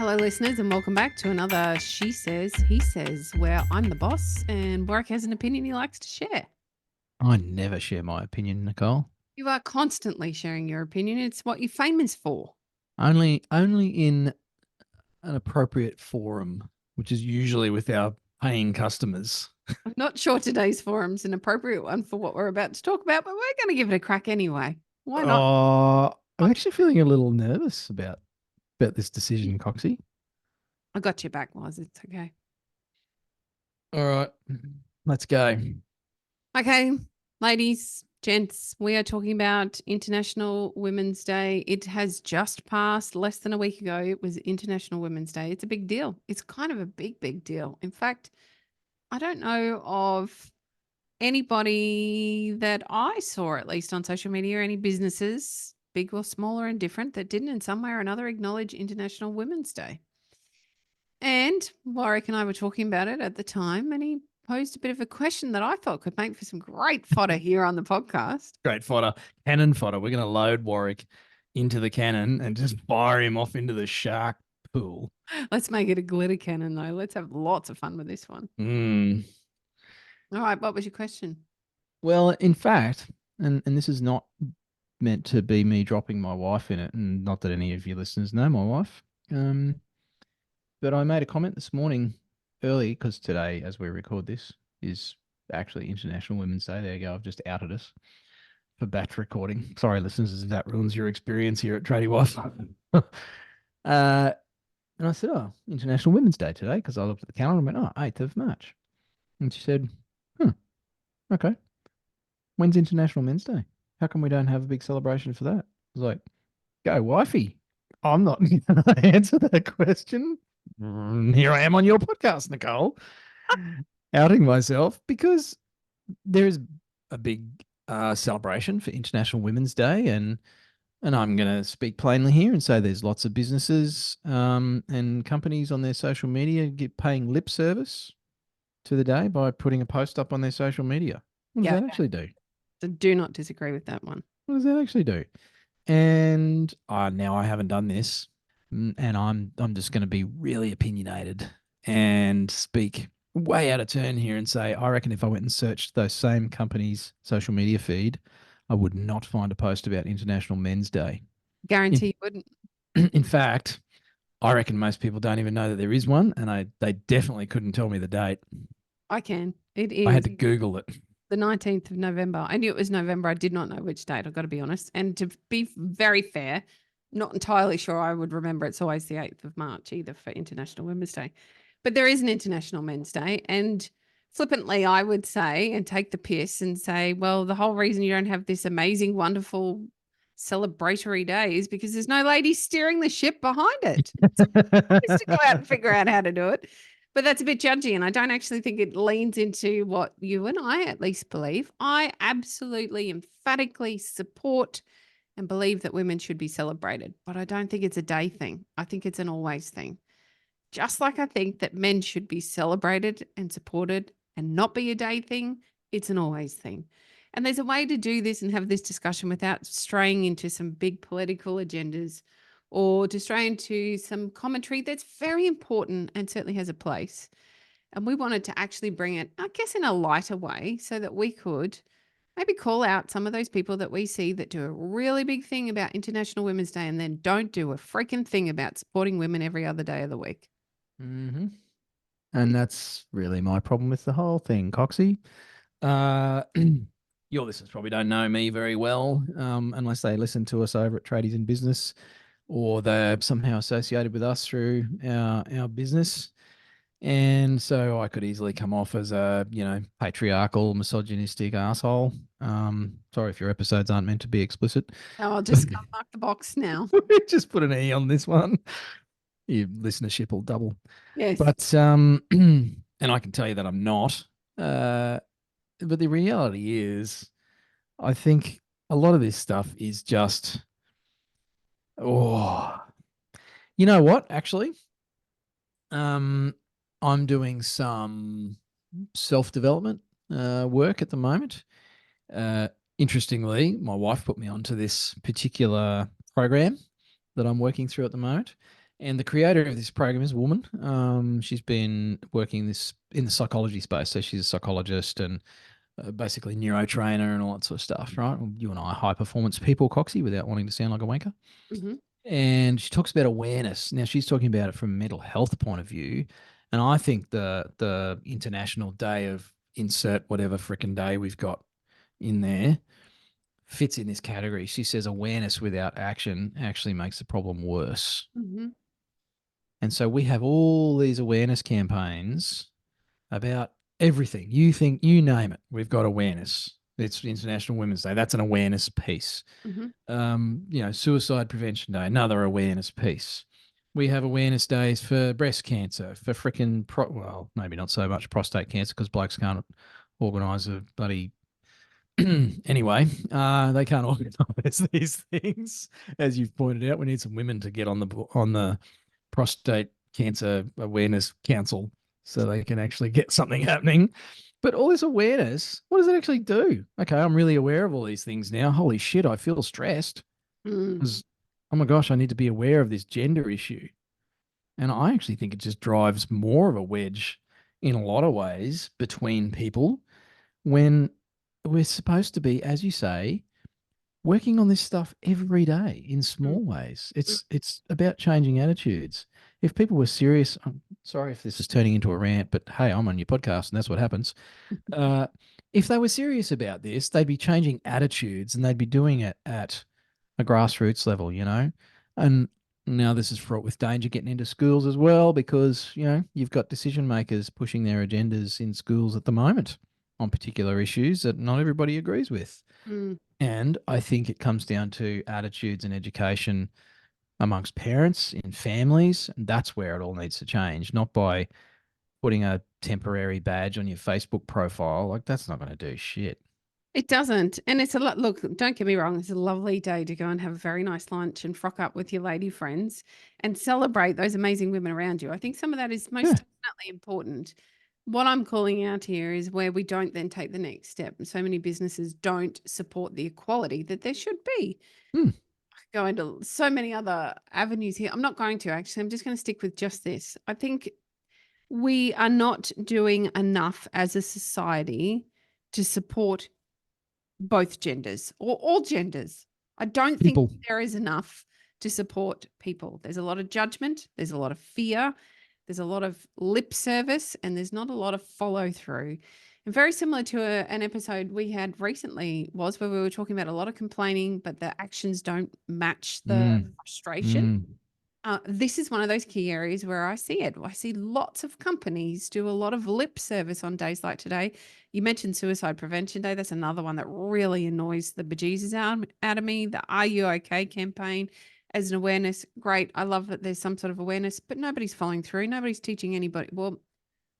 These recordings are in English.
Hello, listeners, and welcome back to another She Says, He Says, where I'm the boss and Warwick has an opinion he likes to share. I never share my opinion, Nicole. You are constantly sharing your opinion. It's what you're famous for. Only in an appropriate forum, which is usually with our paying customers. I'm not sure today's forum's an appropriate one for what we're about to talk about, but we're going to give it a crack anyway. Why not? I'm actually feeling a little nervous about this decision, Coxie. I got your back, Waz. It's okay. All right, let's go. Okay, ladies, gents, we are talking about International Women's Day. It has just passed less than a week ago. It was International Women's Day. It's a big deal. It's kind of a big deal. In fact, I don't know of anybody that I saw, at least on social media, any businesses, big or small or indifferent, that didn't in some way or another acknowledge International Women's Day. And Warwick and I were talking about it at the time, and he posed a bit of a question that I thought could make for some great fodder here on the podcast. Great fodder, cannon fodder. We're going to load Warwick into the cannon and just fire him off into the shark pool. Let's make it a glitter cannon, though. Let's have lots of fun with this one. All right, what was your question? Well, in fact, and this is not meant to be me dropping my wife in it, and not that any of you listeners know my wife. But I made a comment this morning early, because today, as we record this, is actually International Women's Day. There you go. I've just outed us for batch recording. Sorry, listeners, if that ruins your experience here at Tradie Wife. And I said, oh, International Women's Day today, because I looked at the calendar and went, oh, 8th of March. And she said, okay. When's International Men's Day? How come we don't have a big celebration for that? I was like, go, wifey. I'm not going to answer that question. Here I am on your podcast, Nicole, outing myself, because there is a big celebration for International Women's Day, and I'm going to speak plainly here and say there's lots of businesses and companies on their social media paying lip service to the day by putting a post up on their social media. What does that actually do? So do not disagree with that one. What does that actually do? And now I haven't done this, and I'm just going to be really opinionated and speak way out of turn here and say, I reckon if I went and searched those same companies' social media feed, I would not find a post about International Men's Day. Guarantee you wouldn't. In fact, I reckon most people don't even know that there is one, and they definitely couldn't tell me the date. I can. It is. I had to Google it. The 19th of November. I knew it was November. I did not know which date. I've got to be honest. And to be very fair, not entirely sure I would remember it's always the 8th of March either for International Women's Day. But there is an International Men's Day. And flippantly, I would say and take the piss and say, well, the whole reason you don't have this amazing, wonderful celebratory day is because there's no lady steering the ship behind it. Just to go out and figure out how to do it. But that's a bit judgy, and I don't actually think it leans into what you and I at least believe. I absolutely emphatically support and believe that women should be celebrated, but I don't think it's a day thing. I think it's an always thing. Just like I think that men should be celebrated and supported and not be a day thing, it's an always thing. And there's a way to do this and have this discussion without straying into some big political agendas or to stray into some commentary that's very important and certainly has a place. And we wanted to actually bring it, I guess, in a lighter way so that we could maybe call out some of those people that we see that do a really big thing about International Women's Day and then don't do a freaking thing about supporting women every other day of the week. Mm-hmm. And that's really my problem with the whole thing, Coxie. Your listeners probably don't know me very well, unless they listen to us over at Tradies in Business, or they're somehow associated with us through our business. And so I could easily come off as a, patriarchal, misogynistic asshole. Sorry if your episodes aren't meant to be explicit. Oh, I'll just mark the box now. Just put an E on this one. Your listenership will double. Yes. But, and I can tell you that I'm not. But the reality is, I think a lot of this stuff is just, you know what, actually? I'm doing some self-development work at the moment. Interestingly, my wife put me onto this particular program that I'm working through at the moment. And the creator of this program is a woman. She's been working this in the psychology space. So she's a psychologist and basically neurotrainer and all that sort of stuff, right? Well, you and I are high performance people, Coxie, without wanting to sound like a wanker. Hmm. And she talks about awareness. Now she's talking about it from a mental health point of view. And I think the International Day of insert whatever freaking day we've got in there fits in this category. She says awareness without action actually makes the problem worse. Hmm. And so we have all these awareness campaigns about everything. You think, you name it, we've got awareness. It's International Women's Day. That's an awareness piece. Hmm. Suicide Prevention Day, another awareness piece. We have awareness days for breast cancer, for freaking, well, maybe not so much prostate cancer because blokes can't organise a bloody anyway, they can't organise these things, as you've pointed out. We need some women to get on the prostate cancer awareness council so they can actually get something happening. But all this awareness, what does it actually do? Okay, I'm really aware of all these things now. Holy shit, I feel stressed Mm. because, oh my gosh, I need to be aware of this gender issue. And I actually think it just drives more of a wedge in a lot of ways between people when we're supposed to be, as you say, working on this stuff every day in Mm. small ways. It's about changing attitudes. If people were serious, I'm sorry if this is turning into a rant, but hey, I'm on your podcast and that's what happens. Uh, if they were serious about this, they'd be changing attitudes and they'd be doing it at a grassroots level, you know? And now this is fraught with danger getting into schools as well, because, you know, you've got decision makers pushing their agendas in schools at the moment on particular issues that not everybody agrees with. Mm. And I think it comes down to attitudes and education amongst parents, in families. And that's where it all needs to change, not by putting a temporary badge on your Facebook profile. Like, that's not going to do shit. It doesn't. And it's a lot. Look, don't get me wrong. It's a lovely day to go and have a very nice lunch and frock up with your lady friends and celebrate those amazing women around you. I think some of that is most Yeah. definitely important. What I'm calling out here is where we don't then take the next step. And so many businesses don't support the equality that there should be. Hmm. Go into so many other avenues here. I'm not going to actually. I'm just going to stick with just this. I think we are not doing enough as a society to support both genders or all genders. I don't think People. there is enough to support people. There's a lot of judgment, there's a lot of fear, there's a lot of lip service, and there's not a lot of follow through. And very similar to an episode we had recently was where we were talking about a lot of complaining, but the actions don't match the Mm. frustration. Mm. This is one of those key areas where I see it. I see lots of companies do a lot of lip service on days like today. You mentioned Suicide Prevention Day. That's another one that really annoys the bejesus out of me. The Are You OK campaign as an awareness. Great. I love that there's some sort of awareness, but nobody's following through. Nobody's teaching anybody. Well,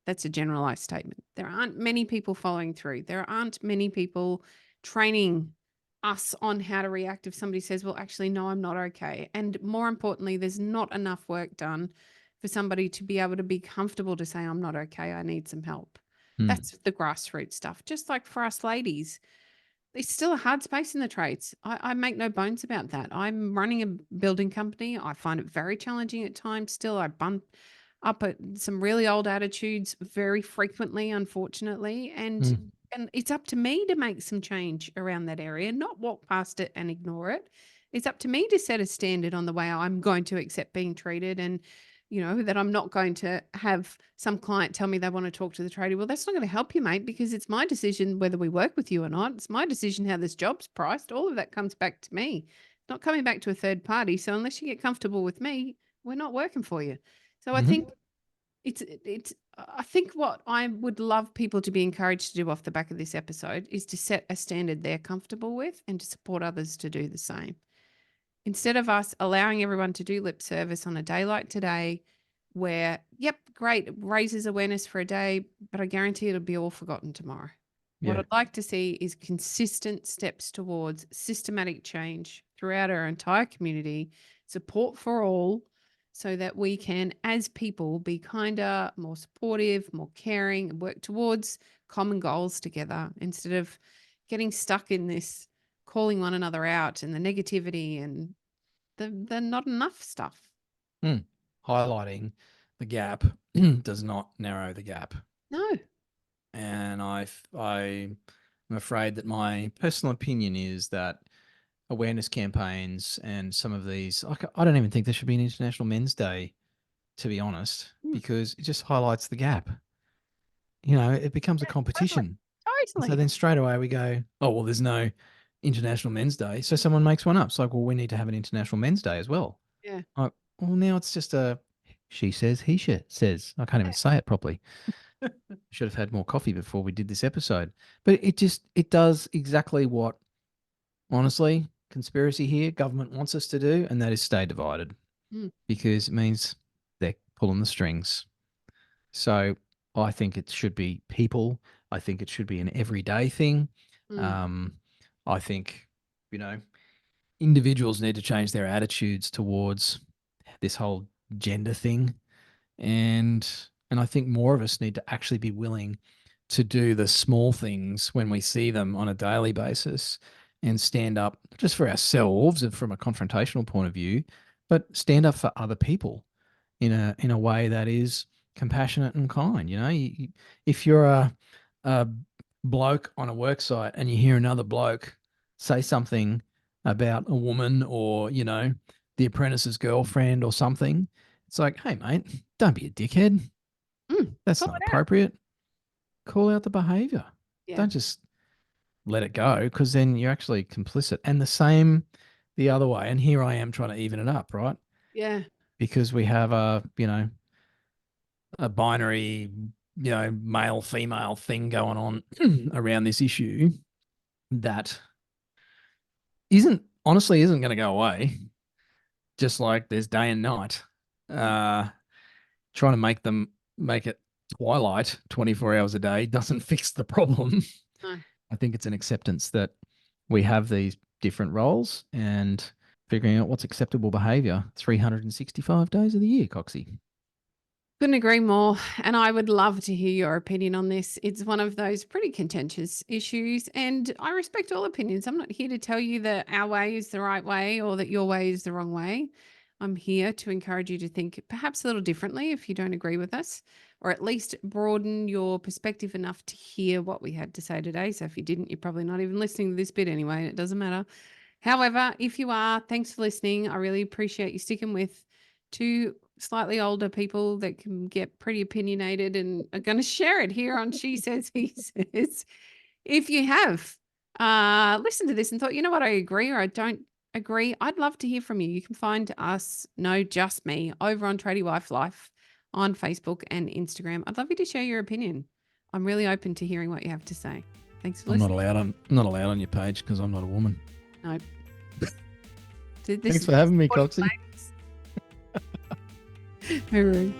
that's a generalized statement. There aren't many people following through. There aren't many people training us on how to react if somebody says, well, actually, no, I'm not okay. And more importantly, there's not enough work done for somebody to be able to be comfortable to say, I'm not okay. I need some help. Mm. That's the grassroots stuff. Just like for us ladies, it's still a hard space in the trades. I make no bones about that. I'm running a building company. I find it very challenging at times still. I bump up at some really old attitudes very frequently, unfortunately. Mm. And it's up to me to make some change around that area, not walk past it and ignore it. It's up to me to set a standard on the way I'm going to accept being treated and that I'm not going to have some client tell me they want to talk to the tradie. Well, that's not going to help you, mate, because it's my decision whether we work with you or not. It's my decision how this job's priced. All of that comes back to me. It's not coming back to a third party. So unless you get comfortable with me, we're not working for you. So I Mm-hmm. think it's I think what I would love people to be encouraged to do off the back of this episode is to set a standard they're comfortable with and to support others to do the same. Instead of us allowing everyone to do lip service on a day like today, where, yep, great, it raises awareness for a day, but I guarantee it'll be all forgotten tomorrow. What Yeah. I'd like to see is consistent steps towards systematic change throughout our entire community, support for all, so that we can, as people, be kinder, more supportive, more caring, and work towards common goals together instead of getting stuck in this calling one another out and the negativity and the not enough stuff. Mm. highlighting the gap does not narrow the gap. No. And I'm afraid that my personal opinion is that awareness campaigns and some of these, I don't even think there should be an International Men's Day, to be honest, because it just highlights the gap. You know, it becomes a competition. And so Totally. then straight away we go, oh, well, there's no International Men's Day. So someone makes one up. It's like, well, we need to have an International Men's Day as well. Yeah. Like, well, now it's just a she says, he says. I can't even say it properly. Should have had more coffee before we did this episode. But it does exactly what, honestly, conspiracy here, government wants us to do, and that is stay divided. Because it means they're pulling the strings. So I think it should be people. I think it should be an everyday thing. I think, individuals need to change their attitudes towards this whole gender thing. And I think more of us need to actually be willing to do the small things when we see them on a daily basis and stand up not just for ourselves and from a confrontational point of view, but stand up for other people in a way that is compassionate and kind. If you're a bloke on a work site and you hear another bloke say something about a woman or, the apprentice's girlfriend or something, it's like, hey, mate, don't be a dickhead. That's not appropriate. Call out the behavior. Yeah. Don't just let it go, because then you're actually complicit. And the same the other way. And here I am trying to even it up, right? Yeah. Because we have a binary, male, female thing going on around this issue that honestly isn't going to go away. Just like there's day and night. Trying to make it twilight 24 hours a day doesn't fix the problem. No. I think it's an acceptance that we have these different roles and figuring out what's acceptable behavior 365 days of the year, Coxie. Couldn't agree more. And I would love to hear your opinion on this. It's one of those pretty contentious issues, and I respect all opinions. I'm not here to tell you that our way is the right way or that your way is the wrong way. I'm here to encourage you to think perhaps a little differently if you don't agree with us, or at least broaden your perspective enough to hear what we had to say today. So if you didn't, you're probably not even listening to this bit anyway. It doesn't matter. However, if you are, thanks for listening. I really appreciate you sticking with two slightly older people that can get pretty opinionated and are going to share it here on She Says, He Says. If you have listened to this and thought, you know what, I agree or I don't agree, I'd love to hear from you. You can find us, no, just me, over on Tradie Wife Life on Facebook and Instagram. I'd love you to share your opinion. I'm really open to hearing what you have to say. Thanks for listening. I'm not allowed on your page because I'm not a woman. No. Thanks for having me, Coxie. Very rude.